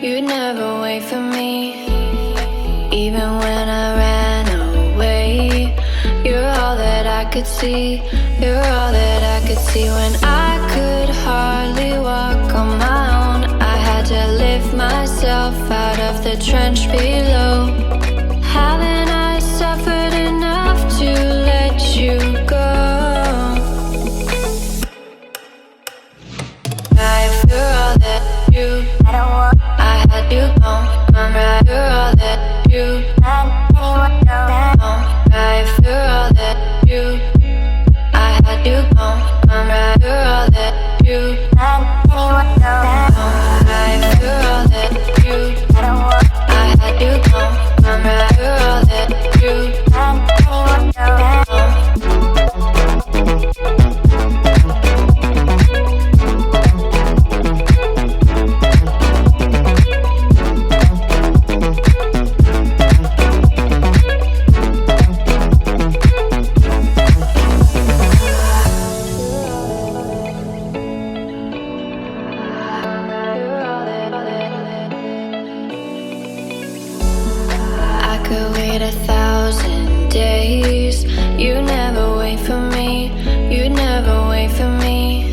You never wait for me, even when I ran away. You're all that I could see, you're all that I could see. When I could hardly walk on my own, I had to lift myself out of the trench below. Haven't I suffered enough to let you go? You're all that you, I had you gone. I'm right. You're all that you, right. You're all that you, I had you gone. I'm right. You're all that you, right. You're all that you, I had you gone. I'm right. You're all that you, could wait 1,000 days. You never wait for me, you never wait for me.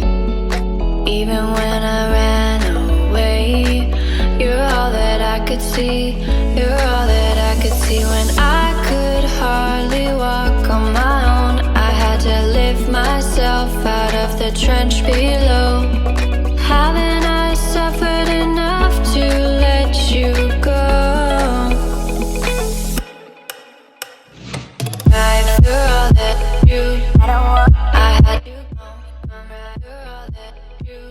Even when I ran away, you're all that I could see, you're all that I could see. When I could hardly walk on my own, I had to lift myself out of the trench below. Haven't I suffered enough to let you go? You're all that you, I had you gone. I'm right. You're all that you.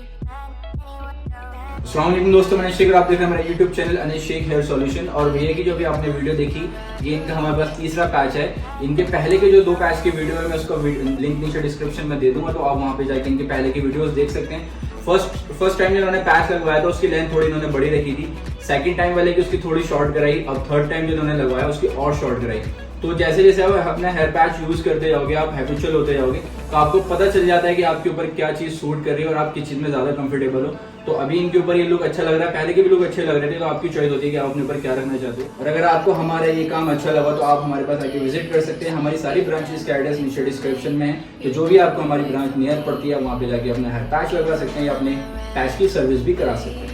अस्सलाम वालेकुम दोस्तों, मैं शेख, आप देख रहे हैं मेरा YouTube channel अनिश Sheikh hair solution. और भैया की जो भी आपने वीडियो देखी, ये इनका हमारे पास तीसरा पैच है। इनके पहले के जो 2 पैच की वीडियो है, मैं उसका लिंक नीचे डिस्क्रिप्शन में दे दूंगा, तो आप वहाँ पे जाके इनके पहले की वीडियोस देख सकते हैं। फर्स्ट टाइम इन्होंने पैच लगवाया था, उसकी लेंथ थोड़ी इन्होंने बड़ी रखी थी। सेकंड टाइम वाले की उसकी थोड़ी शॉर्ट कराई। अब थर्ड टाइम जो इन्होंने लगवाया उसकी और शॉर्ट कराई। तो जैसे जैसे आप अपना हेयर पैच यूज करते जाओगे, आप हैबिचुअल होते जाओगे, तो आपको पता चल जाता है कि आपके ऊपर क्या चीज सूट कर रही है और आप किस चीज में ज्यादा कंफर्टेबल हो। तो अभी इनके ऊपर ये लुक अच्छा लग रहा है, पहले के भी लुक अच्छे लग रहे थे, तो आपकी चॉइस होती है कि आप अपने ऊपर क्या रखना चाहते हो। और अगर आपको हमारा ये काम अच्छा लगा तो आप हमारे पास आके विजिट कर सकते हैं। हमारी सारी ब्रांचेस का एड्रेस नीचे डिस्क्रिप्शन में है, तो जो भी आपको हमारी ब्रांच नियर पड़ती है वहाँ पे जाके अपना हेयर पैच लगवा सकते हैं या अपने पैच की सर्विस भी करा सकते हैं।